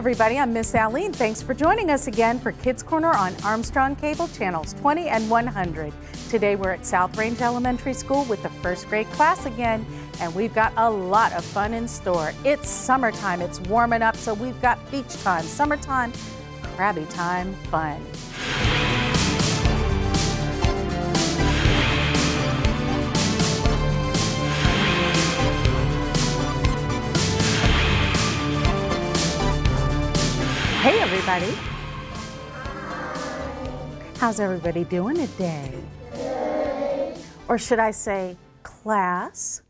everybody, I'm Miss Alene. Thanks for joining us again for Kids Corner on Armstrong Cable Channels 20 and 100. Today we're at South Range Elementary School with the first grade class again, and we've got a lot of fun in store. It's summertime, it's warming up, so we've got beach time, summertime, crabby time fun. Hey everybody. How's everybody doing today? Good. Or should I say class?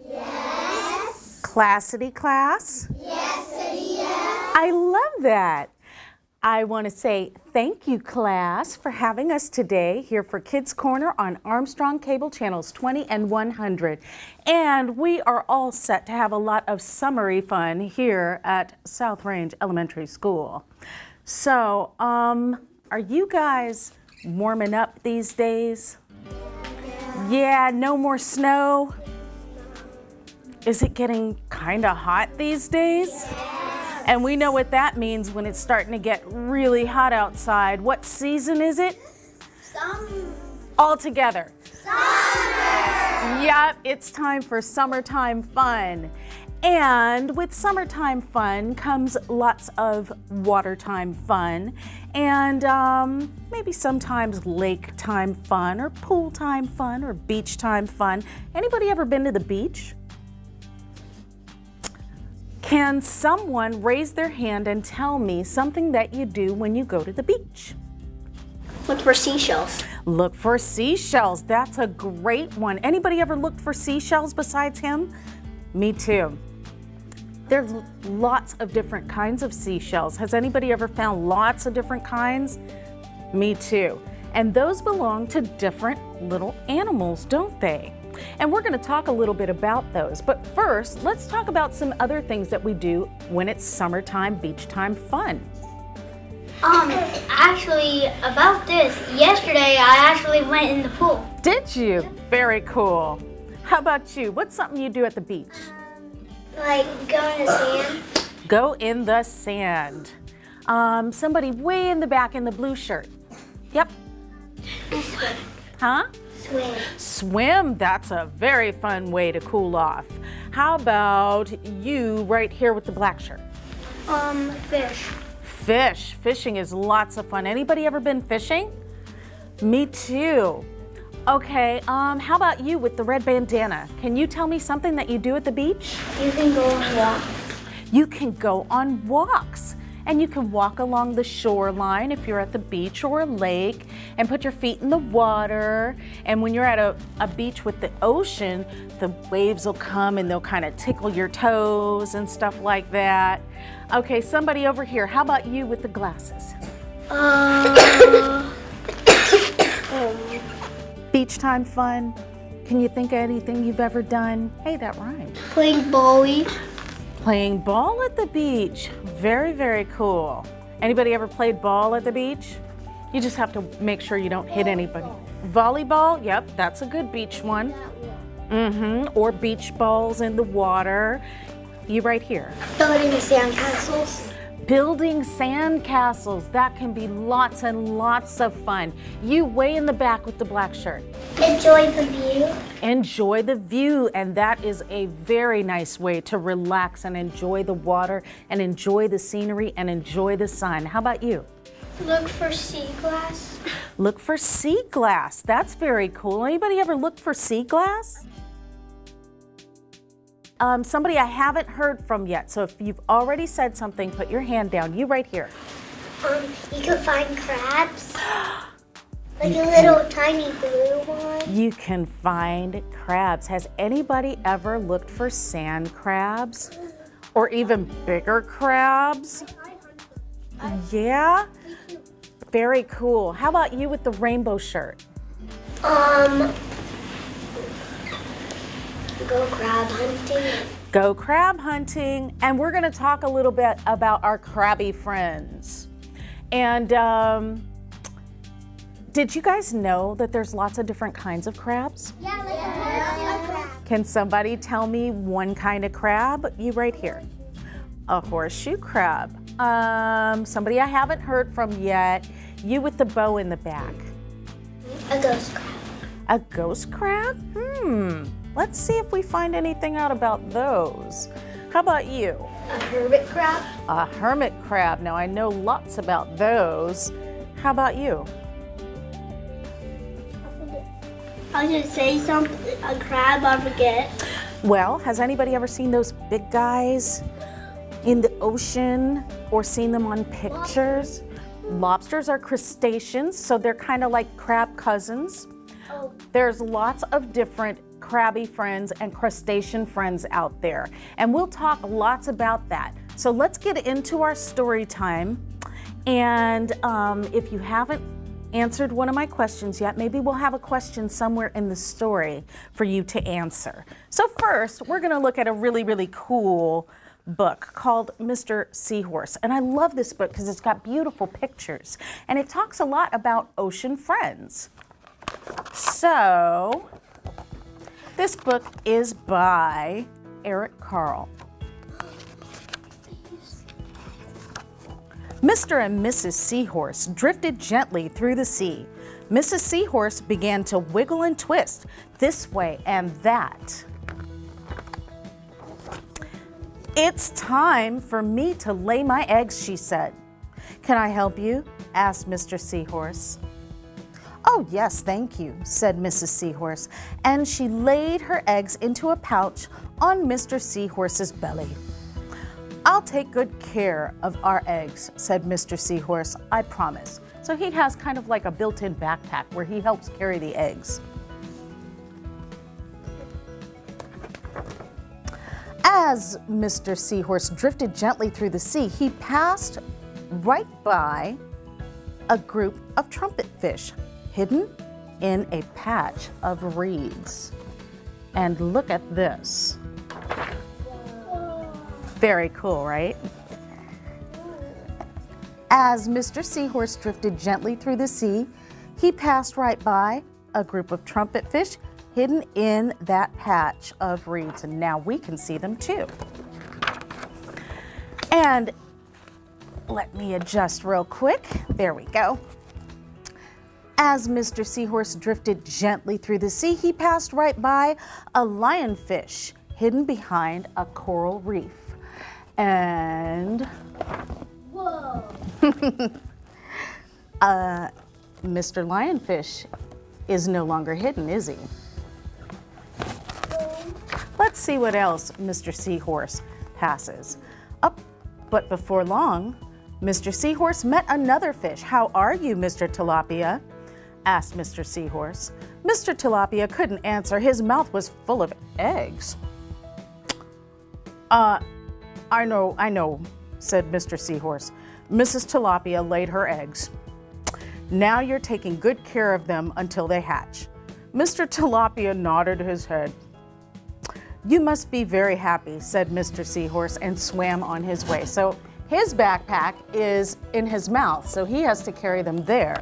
Yes. Classity class? Yes-ity yes. I love that. I want to say thank you class for having us today here for Kids Corner on Armstrong Cable Channels 20 and 100. And we are all set to have a lot of summery fun here at South Range Elementary School. So, are you guys warming up these days? Yeah, no more snow? Is it getting kind of hot these days? And we know what that means when it's starting to get really hot outside. What season is it? Summer. All together. Summer. Yep, it's time for summertime fun. And with summertime fun comes lots of water time fun and maybe sometimes lake time fun or pool time fun or beach time fun. Anybody ever been to the beach? Can someone raise their hand and tell me something that you do when you go to the beach? Look for seashells. Look for seashells. That's a great one. Anybody ever looked for seashells besides him? Me too. There's lots of different kinds of seashells. Has anybody ever found lots of different kinds? Me too. And those belong to different little animals, don't they? And we're going to talk a little bit about those. But first, let's talk about some other things that we do when it's summertime, beach time fun. Actually, about this, yesterday I actually went in the pool. Did you? Very cool. How about you? What's something you do at the beach? Like go in the sand. Go in the sand. Somebody way in the back in the blue shirt. Yep. Swim. Huh? Swim. Swim, that's a very fun way to cool off. How about you right here with the black shirt? Fish. Fish. Fishing is lots of fun. Anybody ever been fishing? Me too. Okay, how about you with the red bandana? Can you tell me something that you do at the beach? You can go on walks. You can go on walks. And you can walk along the shoreline if you're at the beach or a lake and put your feet in the water. And when you're at a beach with the ocean, the waves will come and they'll kind of tickle your toes and stuff like that. Okay, somebody over here, how about you with the glasses? Beach time fun? Can you think of anything you've ever done? Hey, that rhymed. Playing bowling. Playing ball at the beach. Very, very cool. Anybody ever played ball at the beach? You just have to make sure you don't hit anybody. Volleyball? Yep, that's a good beach one. Or beach balls in the water. You right here. Building sandcastles. Building sandcastles. That can be lots and lots of fun. You way in the back with the black shirt. Enjoy the view. Enjoy the view, and that is a very nice way to relax and enjoy the water and enjoy the scenery and enjoy the sun. How about you? Look for sea glass. Look for sea glass. That's very cool. Anybody ever looked for sea glass? Somebody I haven't heard from yet, so if you've already said something, put your hand down. You right here. You can find crabs. Like a little tiny blue one. You can find crabs. Has anybody ever looked for sand crabs? Or even bigger crabs? Yeah? Very cool. How about you with the rainbow shirt? Go crab hunting. Go crab hunting. And we're going to talk a little bit about our crabby friends. And did you guys know that there's lots of different kinds of crabs? Yeah, like a crab. Can somebody tell me one kind of crab? You right here. A horseshoe crab. Somebody I haven't heard from yet. You with the bow in the back. A ghost crab. A ghost crab? Let's see if we find anything out about those. How about you? A hermit crab. A hermit crab. Now I know lots about those. How about you? I should say something. A crab, I forget. Well, has anybody ever seen those big guys in the ocean or seen them on pictures? Lobsters are crustaceans, so they're kind of like crab cousins. Oh. There's lots of different crabby friends and crustacean friends out there, and we'll talk lots about that. So let's get into our story time. And if you haven't answered one of my questions yet, maybe we'll have a question somewhere in the story for you to answer. So first, we're going to look at a really, really cool book called Mr. Seahorse. And I love this book because it's got beautiful pictures and it talks a lot about ocean friends. So this book is by Eric Carle. Mr. and Mrs. Seahorse drifted gently through the sea. Mrs. Seahorse began to wiggle and twist this way and that. "It's time for me to lay my eggs," she said. "Can I help you?" asked Mr. Seahorse. "Oh, yes, thank you," said Mrs. Seahorse, and she laid her eggs into a pouch on Mr. Seahorse's belly. "I'll take good care of our eggs," said Mr. Seahorse, "I promise." So he has kind of like a built-in backpack where he helps carry the eggs. As Mr. Seahorse drifted gently through the sea, he passed right by a group of trumpet fish hidden in a patch of reeds. And look at this. Very cool, right? As Mr. Seahorse drifted gently through the sea, he passed right by a group of trumpet fish hidden in that patch of reeds, and now we can see them too. And let me adjust real quick. There we go. As Mr. Seahorse drifted gently through the sea, he passed right by a lionfish hidden behind a coral reef. And whoa. Mr. Lionfish is no longer hidden, is he? Let's see what else Mr. Seahorse passes. But before long, Mr. Seahorse met another fish. "How are you, Mr. Tilapia?" asked Mr. Seahorse. Mr. Tilapia couldn't answer. His mouth was full of eggs. I know, said Mr. Seahorse. "Mrs. Tilapia laid her eggs. Now you're taking good care of them until they hatch." Mr. Tilapia nodded his head. "You must be very happy," said Mr. Seahorse, and swam on his way. So his backpack is in his mouth, so he has to carry them there.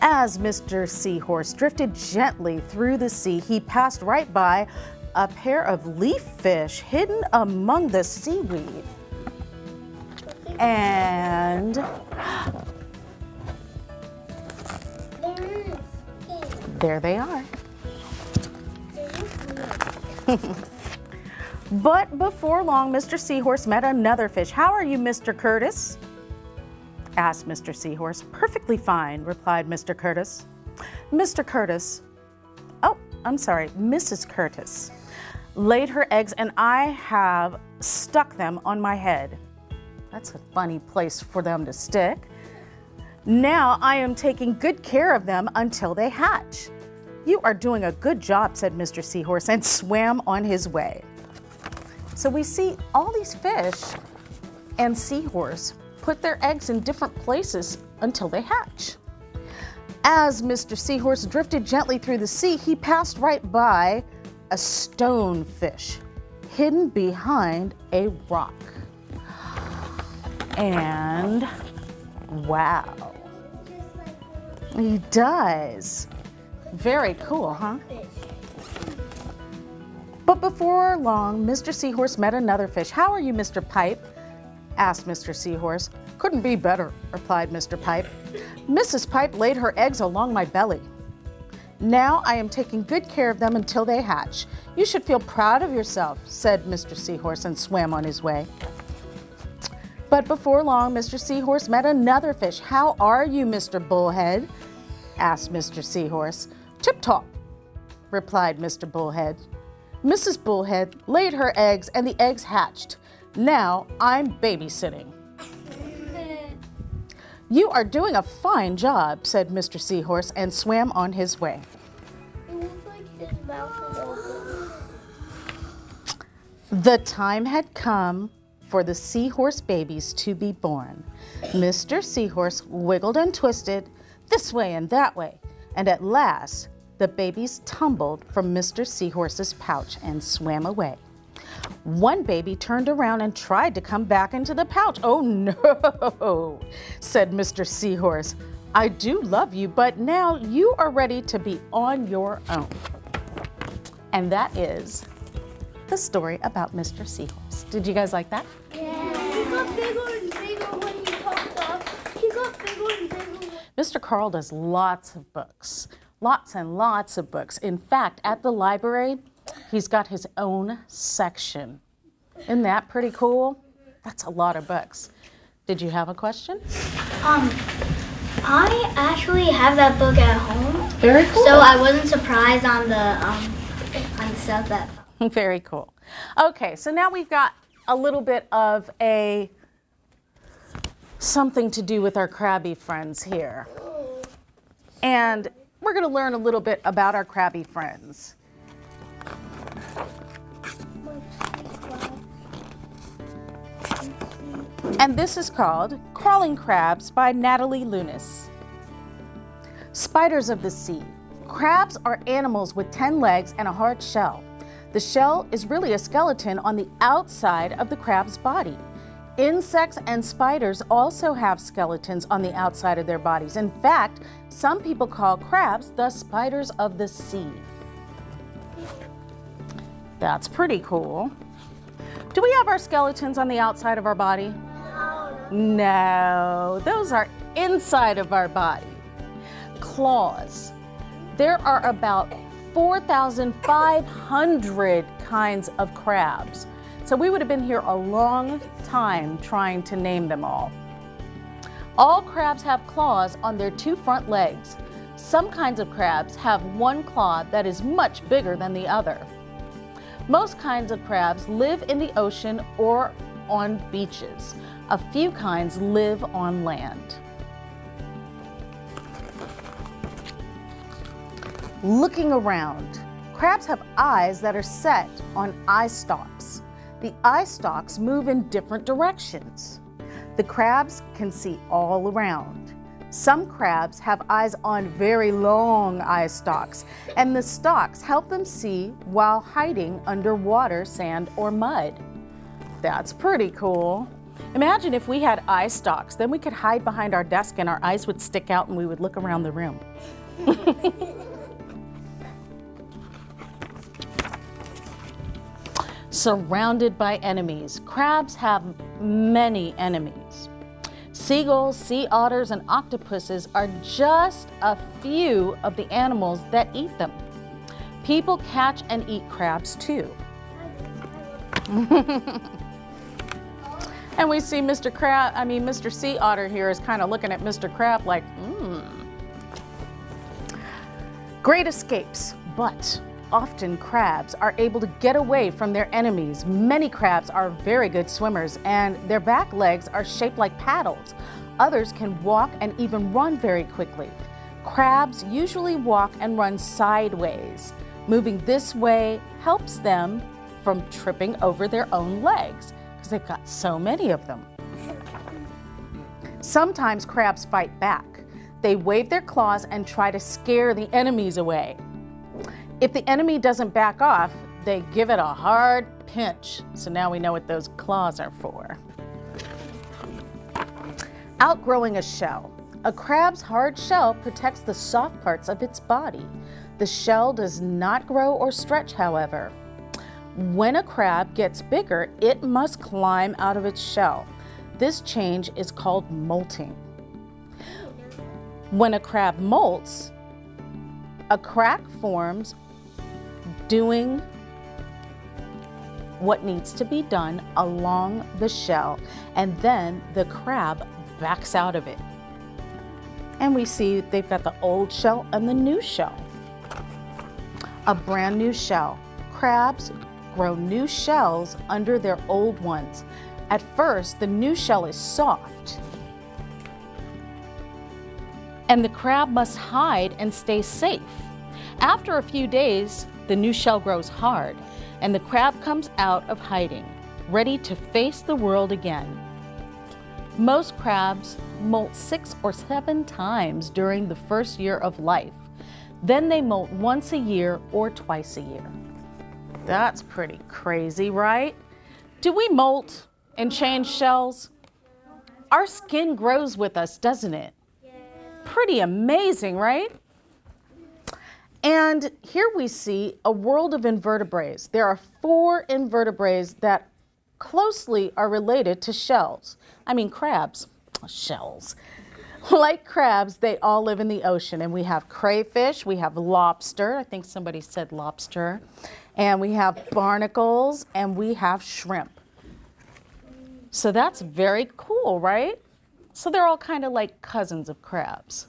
As Mr. Seahorse drifted gently through the sea, he passed right by a pair of leaf fish hidden among the seaweed. And there they are. But before long, Mr. Seahorse met another fish. "How are you, Mr. Curtis?" asked Mr. Seahorse. "Perfectly fine," replied Mr. Curtis. Mrs. Curtis laid her eggs and I have stuck them on my head. That's a funny place for them to stick. "Now I am taking good care of them until they hatch." "You are doing a good job," said Mr. Seahorse, and swam on his way. So we see all these fish and seahorse put their eggs in different places until they hatch. As Mr. Seahorse drifted gently through the sea, he passed right by a stonefish hidden behind a rock. And wow, he does. Very cool, huh? But before long, Mr. Seahorse met another fish. "How are you, Mr. Pipe?" asked Mr. Seahorse. Couldn't be better, replied Mr. Pipe. Mrs. Pipe laid her eggs along my belly. Now I am taking good care of them until they hatch. You should feel proud of yourself, said Mr. Seahorse and swam on his way. But before long, Mr. Seahorse met another fish. How are you, Mr. Bullhead? Asked Mr. Seahorse. Tip-top, replied Mr. Bullhead. Mrs. Bullhead laid her eggs and the eggs hatched. Now I'm babysitting. You are doing a fine job, said Mr. Seahorse and swam on his way. It looks like his mouth is open. The time had come for the seahorse babies to be born. Mr. Seahorse wiggled and twisted this way and that way, and at last the babies tumbled from Mr. Seahorse's pouch and swam away. One baby turned around and tried to come back into the pouch. Oh no, said Mr. Seahorse. I do love you, but now you are ready to be on your own. And that is the story about Mr. Seahorse. Did you guys like that? Yeah. He got bigger and bigger when he popped up. He got bigger and bigger. Mr. Carl does lots of books. Lots and lots of books. In fact, at the library, he's got his own section. Isn't that pretty cool? That's a lot of books. Did you have a question? I actually have that book at home. Very cool. So I wasn't surprised on the stuff that. Very cool. Okay, so now we've got a little bit of something to do with our crabby friends here. And we're going to learn a little bit about our crabby friends. And this is called Crawling Crabs by Natalie Lunis. Spiders of the sea. Crabs are animals with 10 legs and a hard shell. The shell is really a skeleton on the outside of the crab's body. Insects and spiders also have skeletons on the outside of their bodies. In fact, some people call crabs the spiders of the sea. That's pretty cool. Do we have our skeletons on the outside of our body? No, those are inside of our body. Claws. There are about 4,500 kinds of crabs. So we would have been here a long time trying to name them all. All crabs have claws on their 2 front legs. Some kinds of crabs have one claw that is much bigger than the other. Most kinds of crabs live in the ocean or on beaches. A few kinds live on land. Looking around, crabs have eyes that are set on eye stalks. The eye stalks move in different directions. The crabs can see all around. Some crabs have eyes on very long eye stalks, and the stalks help them see while hiding under water, sand, or mud. That's pretty cool. Imagine if we had eye stalks, then we could hide behind our desk and our eyes would stick out and we would look around the room. Surrounded by enemies. Crabs have many enemies. Seagulls, sea otters, and octopuses are just a few of the animals that eat them. People catch and eat crabs too. And we see Mr. Sea Otter here is kind of looking at Mr. Crab like, Great escapes, but often crabs are able to get away from their enemies. Many crabs are very good swimmers and their back legs are shaped like paddles. Others can walk and even run very quickly. Crabs usually walk and run sideways. Moving this way helps them from tripping over their own legs because they've got so many of them. Sometimes crabs fight back. They wave their claws and try to scare the enemies away. If the enemy doesn't back off, they give it a hard pinch. So now we know what those claws are for. Outgrowing a shell. A crab's hard shell protects the soft parts of its body. The shell does not grow or stretch, however. When a crab gets bigger, it must climb out of its shell. This change is called molting. When a crab molts, a crack forms doing what needs to be done along the shell, and then the crab backs out of it. And we see they've got the old shell and the new shell. A brand new shell. Crabs grow new shells under their old ones. At first, the new shell is soft, and the crab must hide and stay safe. After a few days, the new shell grows hard, and the crab comes out of hiding, ready to face the world again. Most crabs molt 6 or 7 times during the first year of life. Then they molt once a year or twice a year. That's pretty crazy, right? Do we molt and change shells? Our skin grows with us, doesn't it? Pretty amazing, right? And here we see a world of invertebrates. There are 4 invertebrates that closely are related to shells. I mean crabs, shells. Like crabs, they all live in the ocean, and we have crayfish, we have lobster, I think somebody said lobster, and we have barnacles, and we have shrimp. So that's very cool, right? So they're all kind of like cousins of crabs.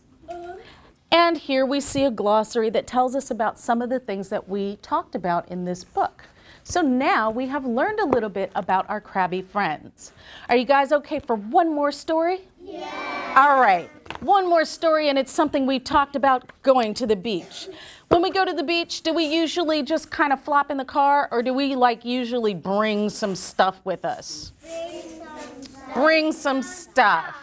And here we see a glossary that tells us about some of the things that we talked about in this book. So now we have learned a little bit about our crabby friends. Are you guys okay for one more story? Yeah. All right, one more story, and it's something we've talked about, going to the beach. When we go to the beach, do we usually just kind of flop in the car, or do we usually bring some stuff with us? Bring some stuff.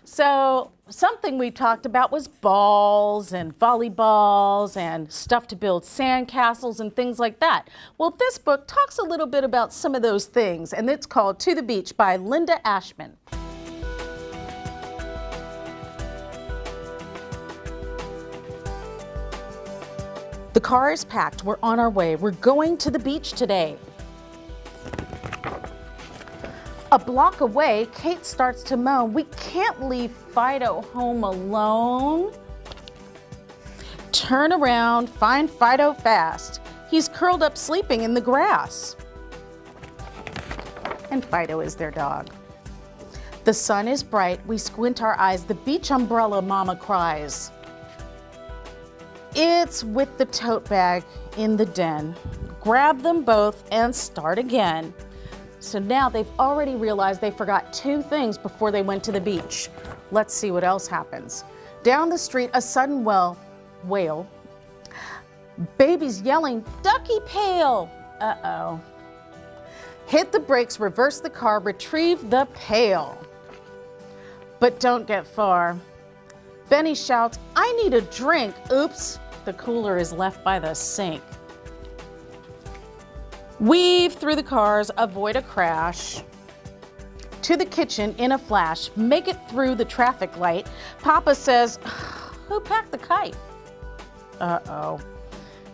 So something we talked about was balls and volleyballs and stuff to build sandcastles and things like that. Well, this book talks a little bit about some of those things, and it's called To the Beach by Linda Ashman. The car is packed. We're on our way. We're going to the beach today. A block away, Kate starts to moan. We can't leave Fido home alone. Turn around, find Fido fast. He's curled up sleeping in the grass. And Fido is their dog. The sun is bright. We squint our eyes. The beach umbrella, Mama cries. It's with the tote bag in the den. Grab them both and start again. So now they've already realized they forgot 2 things before they went to the beach. Let's see what else happens. Down the street, a sudden wail. Baby's yelling, "Ducky pail!" Uh-oh. Hit the brakes, reverse the car, retrieve the pail. But don't get far. Benny shouts, "I need a drink." Oops, the cooler is left by the sink. Weave through the cars, avoid a crash. To the kitchen in a flash, make it through the traffic light. Papa says, "Who packed the kite?" Uh-oh.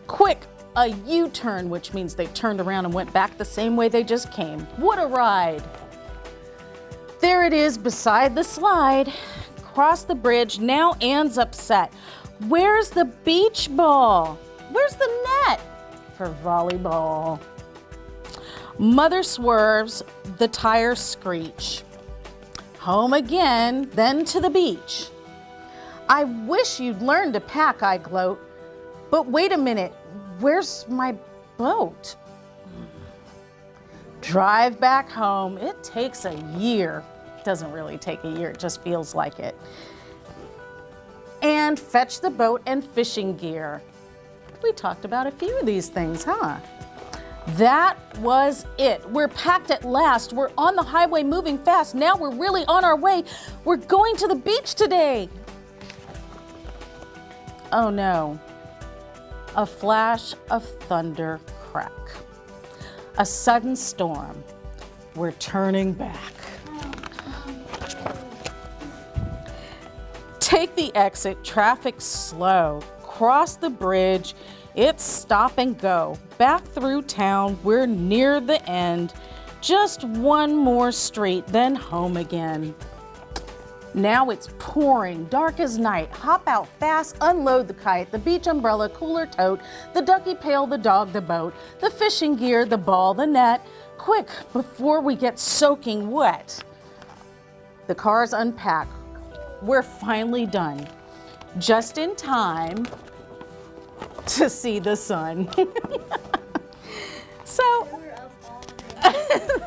Quick, a U-turn, which means they turned around and went back the same way they just came. What a ride. There it is beside the slide. Cross the bridge, now Anne's upset. Where's the beach ball? Where's the net for volleyball? Mother swerves, the tires screech. Home again, then to the beach. I wish you'd learn to pack, I gloat. But wait a minute, where's my boat? Drive back home, it takes a year. It doesn't really take a year, it just feels like it. And fetch the boat and fishing gear. We talked about a few of these things, huh? That was it. We're packed at last. We're on the highway moving fast. Now we're really on our way. We're going to the beach today. Oh no. A flash of thunder crack. A sudden storm. We're turning back. Take the exit, traffic slow. Cross the bridge. It's stop and go. Back through town, we're near the end. Just one more street, then home again. Now it's pouring, dark as night. Hop out fast, unload the kite, the beach umbrella, cooler tote, the ducky pail, the dog, the boat, the fishing gear, the ball, the net. Quick, before we get soaking wet. The car's unpacked. We're finally done. Just in time to see the sun. So,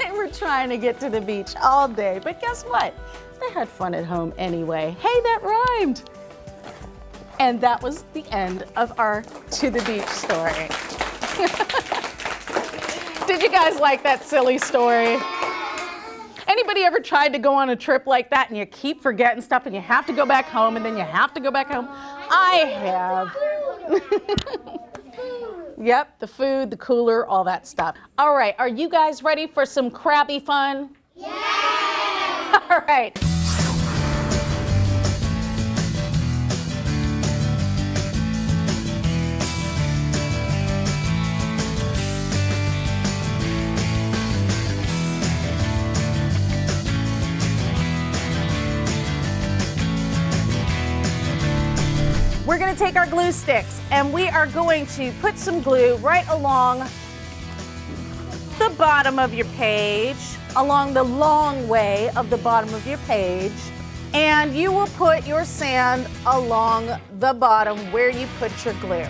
they were trying to get to the beach all day, but guess what? They had fun at home anyway. Hey, that rhymed. And that was the end of our To the Beach story. Did you guys like that silly story? Anybody ever tried to go on a trip like that and you keep forgetting stuff and you have to go back home and then you have to go back home? I have. Yep, the food, the cooler, all that stuff. All right, are you guys ready for some crabby fun? Yeah! All right. We're going to take our glue sticks and we are going to put some glue right along the bottom of your page, along the long way of the bottom of your page, and you will put your sand along the bottom where you put your glue.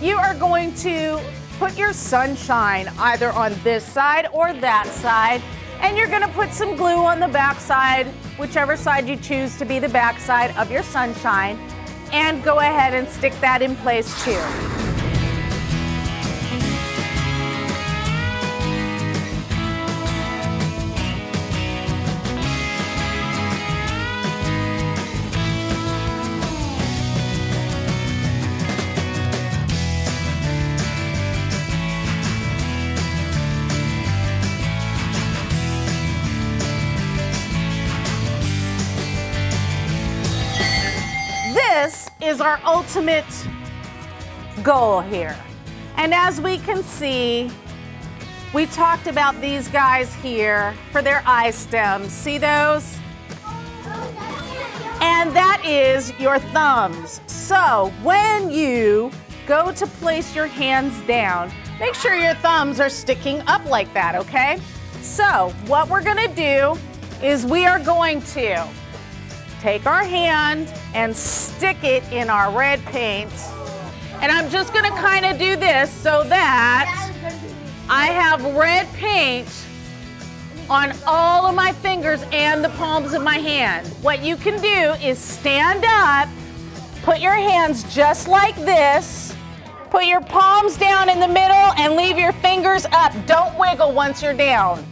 You are going to put your sunshine either on this side or that side, and you're going to put some glue on the back side, whichever side you choose to be the back side of your sunshine, and go ahead and stick that in place too. This is our ultimate goal here. And as we can see, we talked about these guys here for their eye stems. See those? And that is your thumbs. So when you go to place your hands down, make sure your thumbs are sticking up like that, okay? So what we're gonna do is we are going to take our hand and stick it in our red paint. And I'm just gonna kind of do this so that I have red paint on all of my fingers and the palms of my hand. What you can do is stand up, put your hands just like this, put your palms down in the middle and leave your fingers up. Don't wiggle once you're down.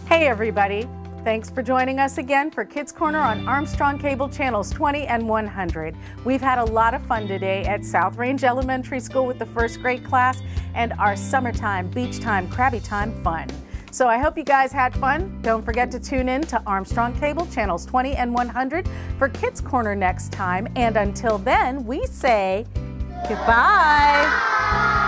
Hey everybody, thanks for joining us again for Kids Corner on Armstrong Cable Channels 20 and 100. We've had a lot of fun today at South Range Elementary School with the first grade class and our summertime, beach time, crabby time fun. So I hope you guys had fun. Don't forget to tune in to Armstrong Cable channels 20 and 100 for Kids Corner next time. And until then, we say goodbye.